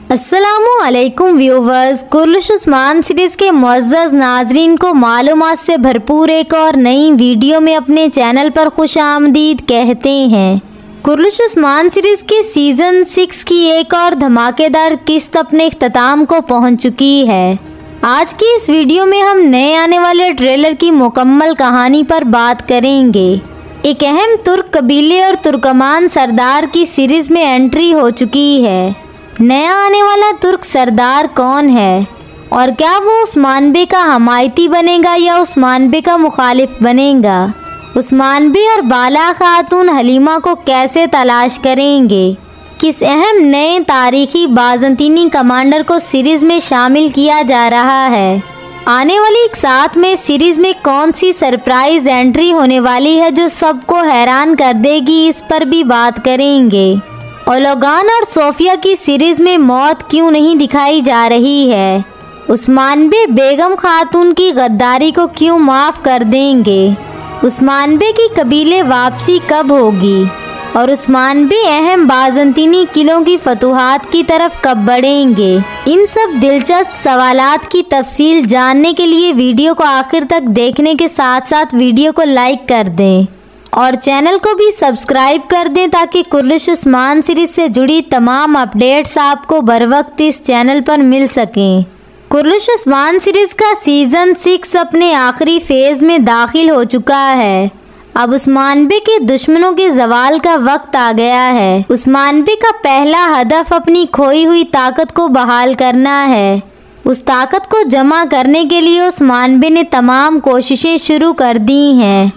अस्सलामुअलैकुम viewers, कुर्लिश Usman series के मुअज़्ज़ज़ नाज़रीन को मालूमात से भरपूर एक और नई वीडियो में अपने चैनल पर खुशामदीद कहते हैं। कुर्लिश उस्मान सीरीज़ के सीज़न 6 की एक और धमाकेदार किस्त अपने इख्तिताम को पहुंच चुकी है। आज की इस वीडियो में हम नए आने वाले ट्रेलर की मुकम्मल कहानी पर बात करेंगे। एक अहम तुर्क कबीले और तुर्कमान सरदार की सीरीज़ में एंट्री हो चुकी है। नया आने वाला तुर्क सरदार कौन है और क्या वो उस्मान बे का हमायती बनेगा या उस्मान बे का मुखालिफ बनेगा? उस्मान बे और बाला खातून हलीमा को कैसे तलाश करेंगे? किस अहम नए तारीखी बाज़ंतीनी कमांडर को सीरीज़ में शामिल किया जा रहा है? आने वाली एक साथ में सीरीज़ में कौन सी सरप्राइज एंट्री होने वाली है जो सबको हैरान कर देगी, इस पर भी बात करेंगे। ओलोगान और सोफिया की सीरीज़ में मौत क्यों नहीं दिखाई जा रही है? उस्मान बे बेगम खातून की गद्दारी को क्यों माफ़ कर देंगे? उस्मान बे की कबीले वापसी कब होगी और उस्मान बे अहम बाज़ंतीनी किलों की फतूहात की तरफ कब बढ़ेंगे? इन सब दिलचस्प सवालात की तफसील जानने के लिए वीडियो को आखिर तक देखने के साथ साथ वीडियो को लाइक कर दें और चैनल को भी सब्सक्राइब कर दें ताकि कुर्लिश उस्मान सीरीज़ से जुड़ी तमाम अपडेट्स आपको बर वक्त इस चैनल पर मिल सकें। कुर्लिश उस्मान सीरीज़ का सीज़न 6 अपने आखिरी फेज़ में दाखिल हो चुका है। अब उस्मान बे के दुश्मनों के ज़वाल का वक्त आ गया है। उस्मान बे का पहला हदफ अपनी खोई हुई ताकत को बहाल करना है। उस ताकत को जमा करने के लिए उस्मान बे ने तमाम कोशिशें शुरू कर दी हैं।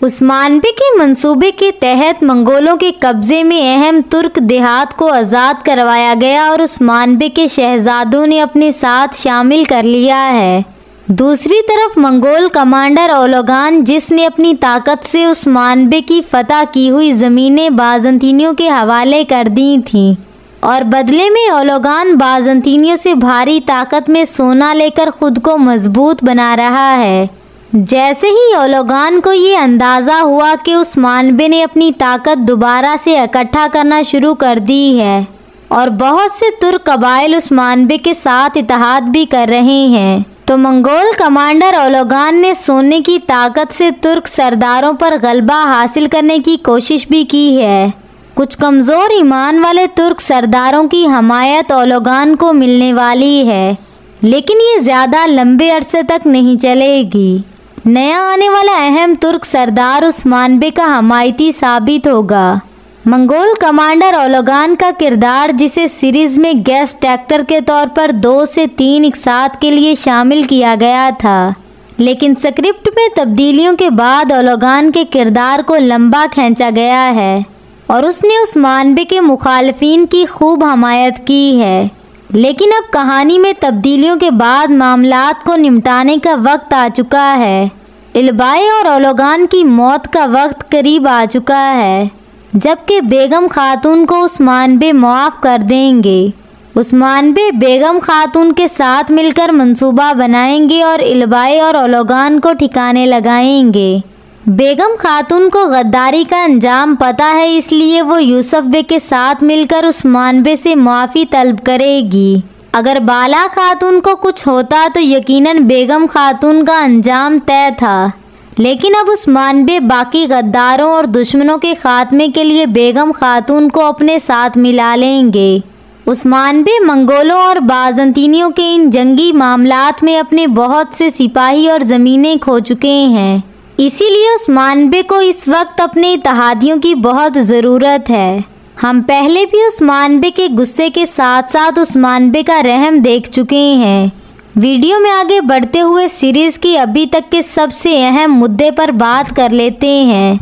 उस्मान बे के मंसूबे के तहत मंगोलों के कब्ज़े में अहम तुर्क देहात को आज़ाद करवाया गया और उस्मान बे के शहजादों ने अपने साथ शामिल कर लिया है। दूसरी तरफ मंगोल कमांडर ओलोगान, जिसने अपनी ताकत से उस्मान बे की फतह की हुई ज़मीनें बाज़ंतीनियों के हवाले कर दी थीं और बदले में ओलोगान बाज़ंतीनियों से भारी ताकत में सोना लेकर खुद को मजबूत बना रहा है। जैसे ही ओलोगान को ये अंदाज़ा हुआ कि उस्मान बे ने अपनी ताकत दोबारा से इकट्ठा करना शुरू कर दी है और बहुत से तुर्क कबाइल उस्मान बे के साथ इत्तेहाद भी कर रहे हैं, तो मंगोल कमांडर ओलोगान ने सोने की ताकत से तुर्क सरदारों पर गलबा हासिल करने की कोशिश भी की है। कुछ कमज़ोर ईमान वाले तुर्क सरदारों की हमायत ओलोगान को मिलने वाली है, लेकिन ये ज़्यादा लंबे अरसे तक नहीं चलेगी। नया आने वाला अहम तुर्क सरदार उस्मान बे का हमायती साबित होगा। मंगोल कमांडर ओलोगान का किरदार, जिसे सीरीज़ में गेस्ट एक्टर के तौर पर 2 से 3 एक साथ के लिए शामिल किया गया था, लेकिन स्क्रिप्ट में तब्दीलियों के बाद ओलोगान के किरदार को लंबा खींचा गया है और उसने उस्मान बे के मुखालिफिन की खूब हमायत की है। लेकिन अब कहानी में तब्दीलियों के बाद मामलात को निपटाने का वक्त आ चुका है। इल्बाई और ओलोगान की मौत का वक्त करीब आ चुका है, जबकि बेगम खातून को उस्मान बे माफ़ कर देंगे। उस्मान बे बेगम खातून के साथ मिलकर मंसूबा बनाएंगे और इल्बाई और ओलोगान को ठिकाने लगाएंगे। बेगम खातून को गद्दारी का अंजाम पता है, इसलिए वो यूसुफ बे के साथ मिलकर उस्मान बे से माफ़ी तलब करेगी। अगर बाला खातून को कुछ होता तो यकीनन बेगम खातून का अंजाम तय था, लेकिन अब उस्मान बे बाकी गद्दारों और दुश्मनों के खात्मे के लिए बेगम खातून को अपने साथ मिला लेंगे। उस्मान बे मंगोलों और बाज़ंतीनियों के इन जंगी मामलात में अपने बहुत से सिपाही और ज़मीनें खो चुके हैं, इसीलिए उस्मान बे को इस वक्त अपने इत्तेहादियों की बहुत ज़रूरत है। हम पहले भी उस्मान बे के गुस्से के साथ साथ उस्मान बे का रहम देख चुके हैं। वीडियो में आगे बढ़ते हुए सीरीज़ की अभी तक के सबसे अहम मुद्दे पर बात कर लेते हैं।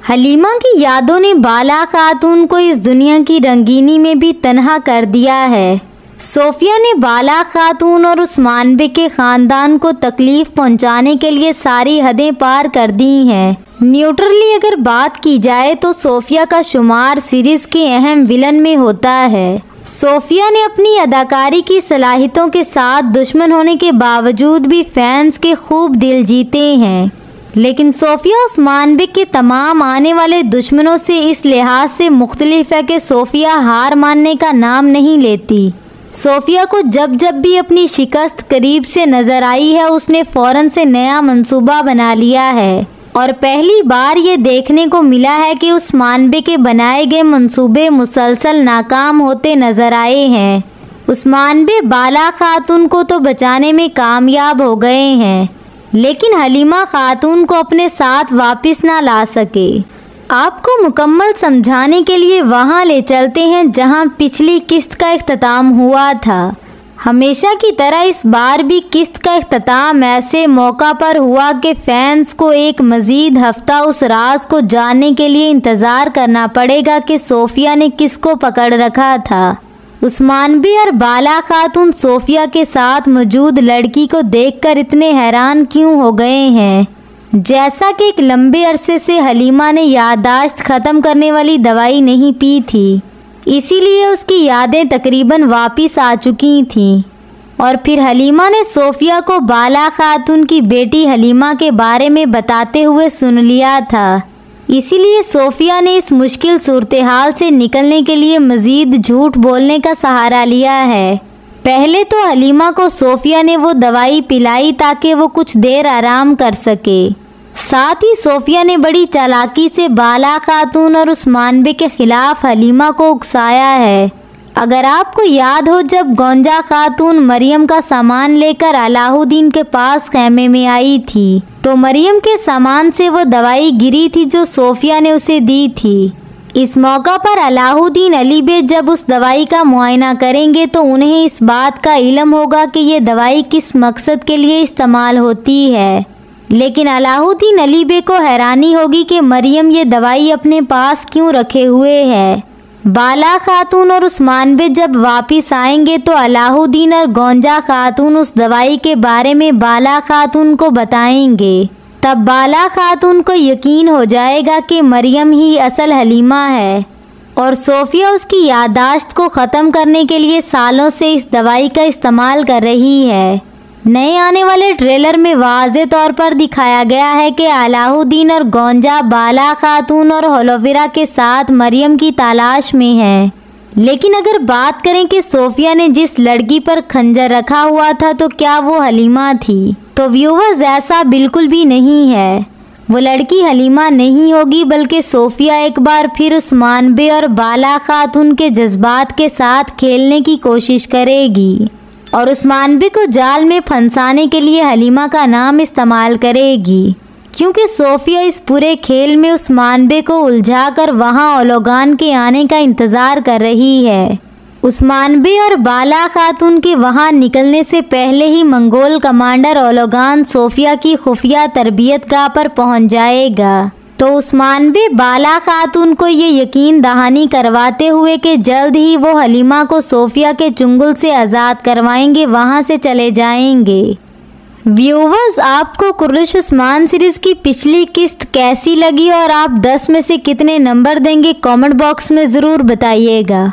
हलीमा की यादों ने बाला खातून को इस दुनिया की रंगीनी में भी तन्हा कर दिया है। सोफिया ने बाला खातून और उस्मान बे के ख़ानदान को तकलीफ़ पहुंचाने के लिए सारी हदें पार कर दी हैं। न्यूट्रली अगर बात की जाए तो सोफिया का शुमार सीरीज़ के अहम विलन में होता है। सोफिया ने अपनी अदाकारी की सलाहियतों के साथ दुश्मन होने के बावजूद भी फैंस के खूब दिल जीते हैं, लेकिन सोफिया उस्मान बे के तमाम आने वाले दुश्मनों से इस लिहाज से मुख्तलिफ है कि सोफिया हार मानने का नाम नहीं लेती। सोफिया को जब जब भी अपनी शिकस्त करीब से नजर आई है, उसने फौरन से नया मंसूबा बना लिया है और पहली बार ये देखने को मिला है कि उस्मानबे के बनाए गए मंसूबे मुसलसल नाकाम होते नजर आए हैं। उस्मानबे बाला खातून को तो बचाने में कामयाब हो गए हैं, लेकिन हलीमा खातून को अपने साथ वापस ना ला सके। आपको मुकम्मल समझाने के लिए वहाँ ले चलते हैं जहाँ पिछली किस्त का इख्तिताम हुआ था। हमेशा की तरह इस बार भी किस्त का इख्तिताम ऐसे मौका पर हुआ कि फैंस को एक मज़ीद हफ्ता उस राज को जानने के लिए इंतज़ार करना पड़ेगा कि सोफिया ने किसको पकड़ रखा था। उस्मानबे और बाला खातून सोफिया के साथ मौजूद लड़की को देखकर इतने हैरान क्यों हो गए हैं, जैसा कि एक लंबे अरसे से हलीमा ने याददाश्त ख़त्म करने वाली दवाई नहीं पी थी, इसीलिए उसकी यादें तकरीबन वापस आ चुकी थीं। और फिर हलीमा ने सोफिया को बाला खातून की बेटी हलीमा के बारे में बताते हुए सुन लिया था, इसीलिए सोफिया ने इस मुश्किल सूरत हाल से निकलने के लिए मज़ीद झूठ बोलने का सहारा लिया है। पहले तो हलीमा को सोफिया ने वो दवाई पिलाई ताकि वो कुछ देर आराम कर सके। साथ ही सोफिया ने बड़ी चालाकी से बाला खातून और उस्मानबे के खिलाफ हलीमा को उकसाया है। अगर आपको याद हो, जब गोंजा खातून मरियम का सामान लेकर अलाउद्दीन के पास खैमे में आई थी, तो मरियम के सामान से वो दवाई गिरी थी जो सोफिया ने उसे दी थी। इस मौका पर अलाउद्दीन अली बे जब उस दवाई का मुआयना करेंगे तो उन्हें इस बात का इल्म होगा कि ये दवाई किस मकसद के लिए इस्तेमाल होती है। लेकिन अलाउद्दीन अली बे को हैरानी होगी कि मरियम ये दवाई अपने पास क्यों रखे हुए है। बाला खातून और उस्मानबे जब वापस आएंगे तो अलाउद्दीन और गोंजा खातून उस दवाई के बारे में बाला खातून को बताएंगे। तब बाला खातून को यकीन हो जाएगा कि मरियम ही असल हलीमा है और सोफिया उसकी याददाश्त को ख़त्म करने के लिए सालों से इस दवाई का इस्तेमाल कर रही है। नए आने वाले ट्रेलर में वाज़े तौर पर दिखाया गया है कि अलाउद्दीन और गोंजा बाला खातून और होलोफिरा के साथ मरियम की तलाश में हैं। लेकिन अगर बात करें कि सोफिया ने जिस लड़की पर खंजर रखा हुआ था तो क्या वो हलीमा थी, तो व्यूवर्स ऐसा बिल्कुल भी नहीं है। वो लड़की हलीमा नहीं होगी, बल्कि सोफिया एक बार फिर उस्मानबे और बाला खातून के जज्बात के साथ खेलने की कोशिश करेगी और उस्मानबे को जाल में फंसाने के लिए हलीमा का नाम इस्तेमाल करेगी, क्योंकि सोफिया इस पूरे खेल में उस्मानबे को उलझाकर वहां ओलोगान के आने का इंतज़ार कर रही है। उस्मानबे और बाला खातून के वहां निकलने से पहले ही मंगोल कमांडर ओलोगान सोफिया की खुफिया तरबियत गाह पर पहुंच जाएगा। तो उस्मानबे बाला खातून को ये यकीन दहानी करवाते हुए कि जल्द ही वो हलीमा को सोफिया के चुंगल से आज़ाद करवाएंगे, वहाँ से चले जाएंगे। व्यूवर्स, आपको कुर्रिश उस्मान सीरीज़ की पिछली किस्त कैसी लगी और आप 10 में से कितने नंबर देंगे, कमेंट बॉक्स में ज़रूर बताइएगा।